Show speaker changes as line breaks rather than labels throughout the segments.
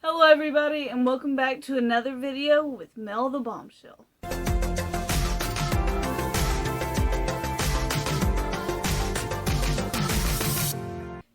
Hello everybody and welcome back to another video with Mel the Bombshell.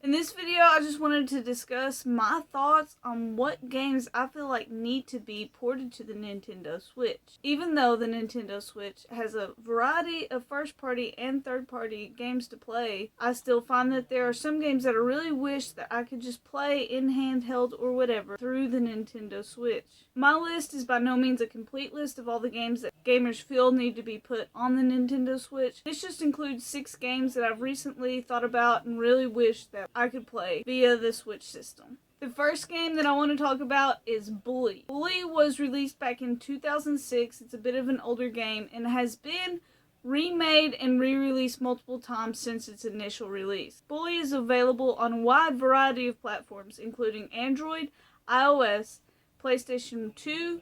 In this video, I just wanted to discuss my thoughts on what games I feel like need to be ported to the Nintendo Switch. Even though the Nintendo Switch has a variety of first-party and third-party games to play, I still find that there are some games that I really wish that I could just play in handheld or whatever through the Nintendo Switch. My list is by no means a complete list of all the games that gamers feel need to be put on the Nintendo Switch. This just includes 6 games that I've recently thought about and really wish that I could play via the Switch system. The first game that I want to talk about is Bully. Bully was released back in 2006. It's a bit of an older game and has been remade and re-released multiple times since its initial release. Bully is available on a wide variety of platforms, including Android, iOS, PlayStation 2,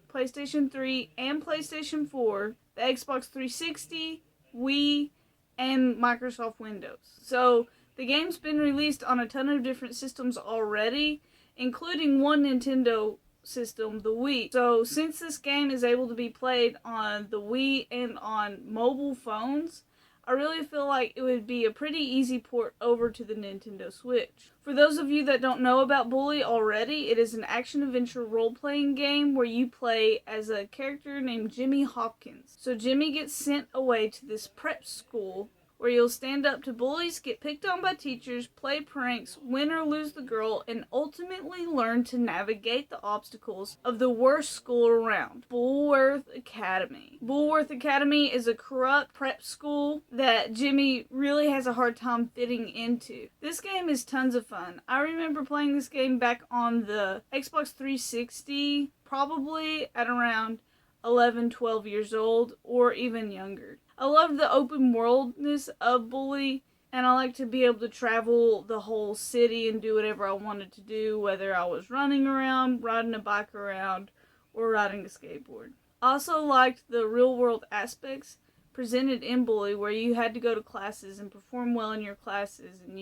PlayStation 3, and PlayStation 4, the Xbox 360, Wii, and Microsoft Windows. So the game's been released on a ton of different systems already, including one Nintendo system, the Wii. So since this game is able to be played on the Wii and on mobile phones, I really feel like it would be a pretty easy port over to the Nintendo Switch. For those of you that don't know about Bully already, it is an action-adventure role-playing game where you play as a character named Jimmy Hopkins. So Jimmy gets sent away to this prep school where you'll stand up to bullies, get picked on by teachers, play pranks, win or lose the girl, and ultimately learn to navigate the obstacles of the worst school around, Bulworth Academy. Bulworth Academy is a corrupt prep school that Jimmy really has a hard time fitting into. This game is tons of fun. I remember playing this game back on the Xbox 360, probably at around 11, 12 years old, or even younger. I love the open worldness of Bully, and I like to be able to travel the whole city and do whatever I wanted to do, whether I was running around, riding a bike around, or riding a skateboard. I also liked the real world aspects presented in Bully, where you had to go to classes and perform well in your classes, and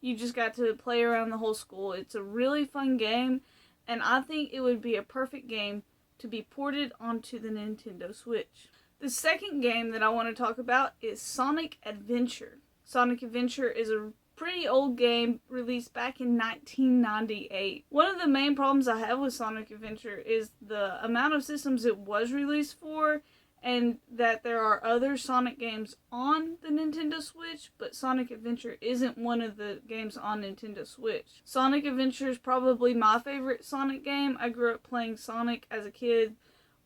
you just got to play around the whole school. It's a really fun game, and I think it would be a perfect game to be ported onto the Nintendo Switch. The second game that I want to talk about is Sonic Adventure. Sonic Adventure is a pretty old game released back in 1998. One of the main problems I have with Sonic Adventure is the amount of systems it was released for, and that there are other Sonic games on the Nintendo Switch, but Sonic Adventure isn't one of the games on Nintendo Switch. Sonic Adventure is probably my favorite Sonic game. I grew up playing Sonic as a kid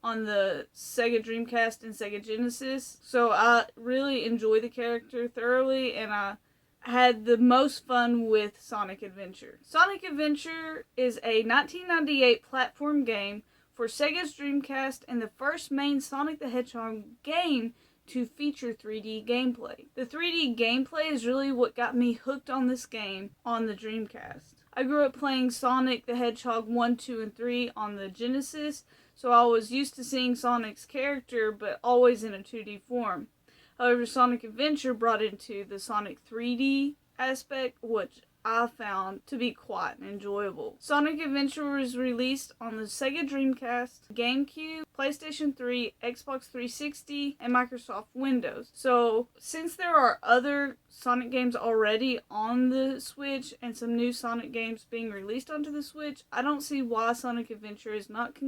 on the Sega Dreamcast and Sega Genesis, so I really enjoy the character thoroughly, and I had the most fun with Sonic Adventure. Sonic Adventure is a 1998 platform game for Sega's Dreamcast and the first main Sonic the Hedgehog game to feature 3D gameplay. The 3D gameplay is really what got me hooked on this game on the Dreamcast. I grew up playing Sonic the Hedgehog 1, 2, and 3 on the Genesis, so I was used to seeing Sonic's character, but always in a 2D form. However, Sonic Adventure brought into the Sonic 3D aspect, which I found to be quite enjoyable. Sonic Adventure was released on the Sega Dreamcast, GameCube, PlayStation 3, Xbox 360, and Microsoft Windows. So, since there are other Sonic games already on the Switch and some new Sonic games being released onto the Switch, I don't see why Sonic Adventure is not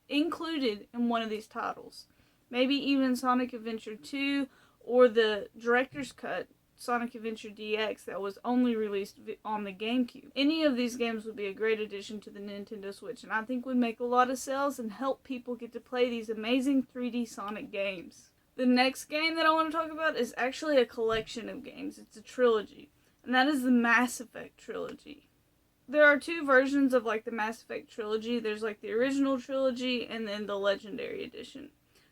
included in one of these titles. Maybe even Sonic Adventure 2 or the Director's Cut Sonic Adventure DX that was only released on the GameCube. Any of these games would be a great addition to the Nintendo Switch, and I think would make a lot of sales and help people get to play these amazing 3D Sonic games. The next game that I want to talk about is actually a collection of games. It's a trilogy, and that is the Mass Effect trilogy. There are 2 versions of the Mass Effect trilogy. There's the original trilogy and then the Legendary Edition.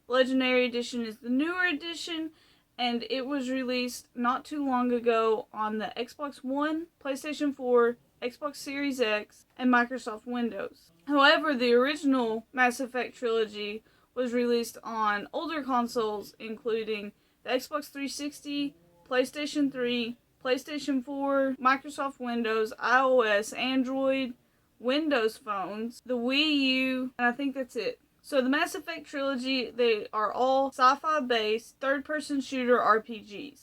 The Legendary Edition is the newer edition, and it was released not too long ago on the Xbox One, PlayStation 4, Xbox Series X, and Microsoft Windows. However, the original Mass Effect trilogy was released on older consoles, including the Xbox 360, PlayStation 3, PlayStation 4, Microsoft Windows, iOS, Android, Windows phones, the Wii U, and I think that's it. So the Mass Effect trilogy, they are all sci-fi based, third-person shooter RPGs.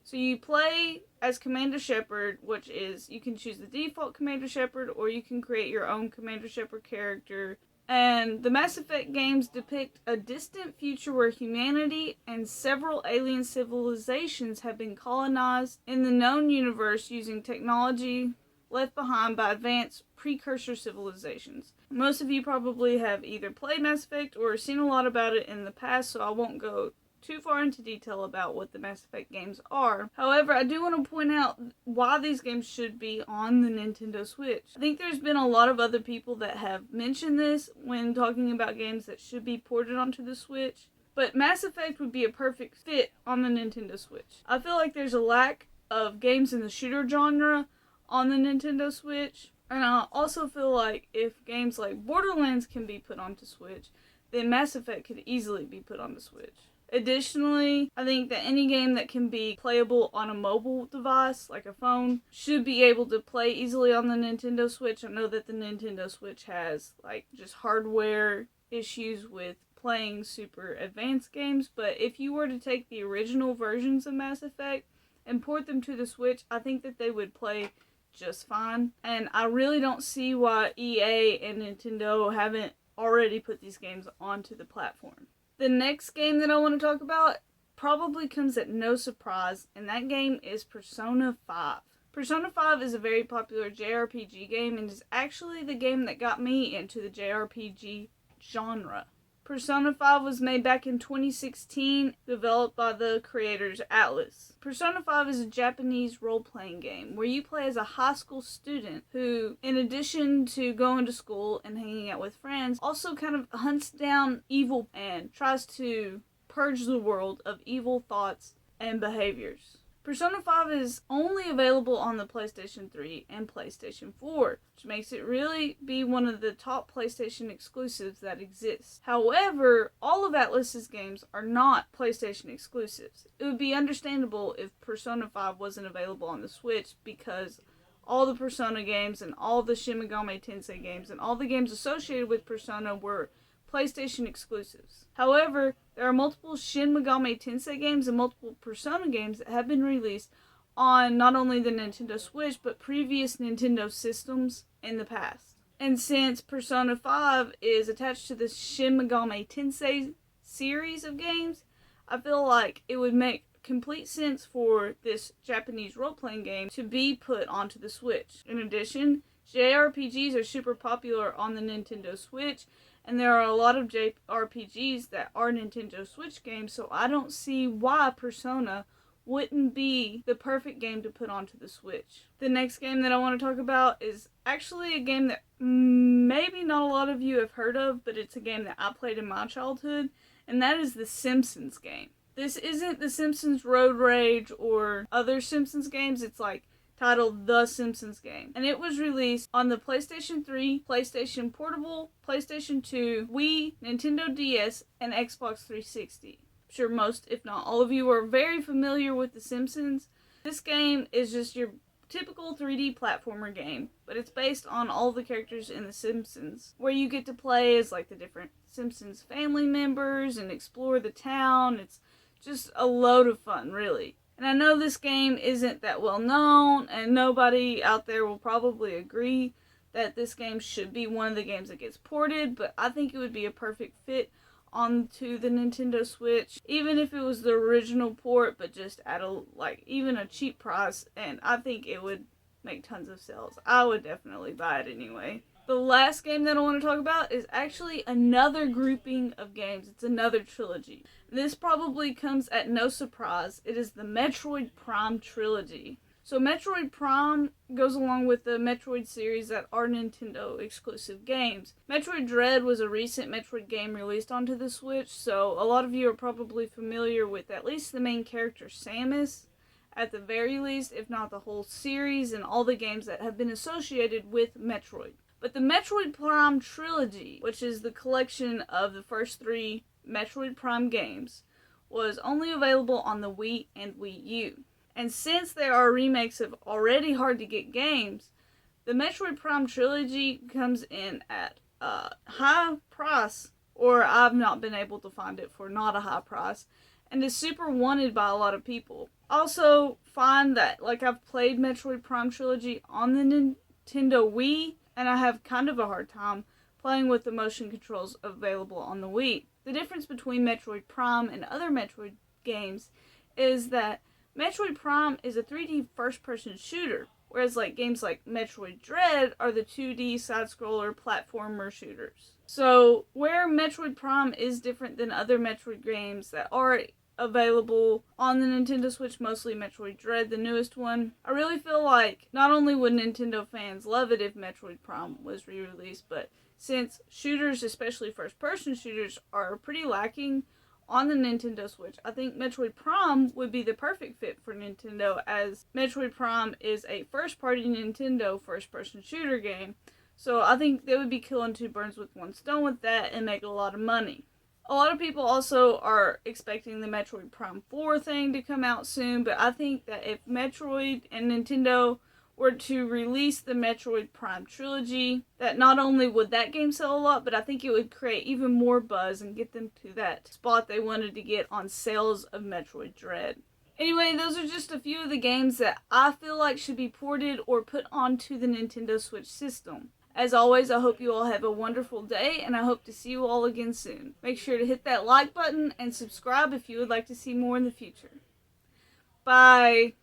So you play as Commander Shepard, which is, you can choose the default Commander Shepard, or you can create your own Commander Shepard character. And the Mass Effect games depict a distant future where humanity and several alien civilizations have been colonized in the known universe using technology left behind by advanced precursor civilizations. Most of you probably have either played Mass Effect or seen a lot about it in the past, so I won't go too far into detail about what the Mass Effect games are. However, I do want to point out why these games should be on the Nintendo Switch. I think there's been a lot of other people that have mentioned this when talking about games that should be ported onto the Switch, but Mass Effect would be a perfect fit on the Nintendo Switch. I feel like there's a lack of games in the shooter genre on the Nintendo Switch, and I also feel like if games like Borderlands can be put onto Switch, then Mass Effect could easily be put on the Switch. Additionally, I think that any game that can be playable on a mobile device, like a phone, should be able to play easily on the Nintendo Switch. I know that the Nintendo Switch has, like, just hardware issues with playing super advanced games, but if you were to take the original versions of Mass Effect and port them to the Switch, I think that they would play just fine. And I really don't see why EA and Nintendo haven't already put these games onto the platform. The next game that I want to talk about probably comes at no surprise, and that game is Persona 5. Persona 5 is a very popular JRPG game and is actually the game that got me into the JRPG genre. Persona 5 was made back in 2016, developed by the creators Atlus. Persona 5 is a Japanese role-playing game where you play as a high school student who, in addition to going to school and hanging out with friends, also kind of hunts down evil and tries to purge the world of evil thoughts and behaviors. Persona 5 is only available on the PlayStation 3 and PlayStation 4, which makes it really be one of the top PlayStation exclusives that exist. However, all of Atlus's games are not PlayStation exclusives. It would be understandable if Persona 5 wasn't available on the Switch because all the Persona games and all the Shin Megami Tensei games and all the games associated with Persona were PlayStation exclusives. However, there are multiple Shin Megami Tensei games and multiple Persona games that have been released on not only the Nintendo Switch, but previous Nintendo systems in the past. And since Persona 5 is attached to the Shin Megami Tensei series of games, I feel like it would make complete sense for this Japanese role-playing game to be put onto the Switch. In addition, JRPGs are super popular on the Nintendo Switch, and there are a lot of JRPGs that are Nintendo Switch games, so I don't see why Persona wouldn't be the perfect game to put onto the Switch. The next game that I want to talk about is actually a game that maybe not a lot of you have heard of, but it's a game that I played in my childhood, and that is the Simpsons game. This isn't the Simpsons Road Rage or other Simpsons games, it's like titled The Simpsons Game. And it was released on the PlayStation 3, PlayStation Portable, PlayStation 2, Wii, Nintendo DS, and Xbox 360. I'm sure most, if not all of you, are very familiar with The Simpsons. This game is just your typical 3D platformer game, but it's based on all the characters in The Simpsons, where you get to play as like the different Simpsons family members and explore the town. It's just a load of fun, really. And I know this game isn't that well known, and nobody out there will probably agree that this game should be one of the games that gets ported, but I think it would be a perfect fit onto the Nintendo Switch, even if it was the original port, but just at even a cheap price, and I think it would make tons of sales. I would definitely buy it anyway. The last game that I want to talk about is actually another grouping of games. It's another trilogy. This probably comes at no surprise. It is the Metroid Prime Trilogy. So Metroid Prime goes along with the Metroid series that are Nintendo exclusive games. Metroid Dread was a recent Metroid game released onto the Switch, so a lot of you are probably familiar with at least the main character Samus, at the very least, if not the whole series and all the games that have been associated with Metroid. But the Metroid Prime Trilogy, which is the collection of the first 3 Metroid Prime games, was only available on the Wii and Wii U. And since there are remakes of already hard-to-get games, The Metroid Prime Trilogy comes in at a high price, or I've not been able to find it for not a high price, and is super wanted by a lot of people. Also find that, like, I've played Metroid Prime Trilogy on the Nintendo Wii, and I have kind of a hard time playing with the motion controls available on the Wii. The difference between Metroid Prime and other Metroid games is that Metroid Prime is a 3D first-person shooter, whereas like games like Metroid Dread are the 2D side-scroller platformer shooters. So where Metroid Prime is different than other Metroid games that are available on the Nintendo Switch, mostly Metroid Dread, the newest one, I really feel like not only would Nintendo fans love it if Metroid Prime was re-released, but since shooters, especially first-person shooters, are pretty lacking on the Nintendo Switch, I think Metroid Prime would be the perfect fit for Nintendo, as Metroid Prime is a first-party Nintendo first-person shooter game. So I think they would be killing two birds with one stone with that and make a lot of money. A lot of people also are expecting the Metroid Prime 4 thing to come out soon, but I think that if Metroid and Nintendo were to release the Metroid Prime Trilogy, that not only would that game sell a lot, but I think it would create even more buzz and get them to that spot they wanted to get on sales of Metroid Dread. Anyway, those are just a few of the games that I feel like should be ported or put onto the Nintendo Switch system. As always, I hope you all have a wonderful day, and I hope to see you all again soon. Make sure to hit that like button and subscribe if you would like to see more in the future. Bye!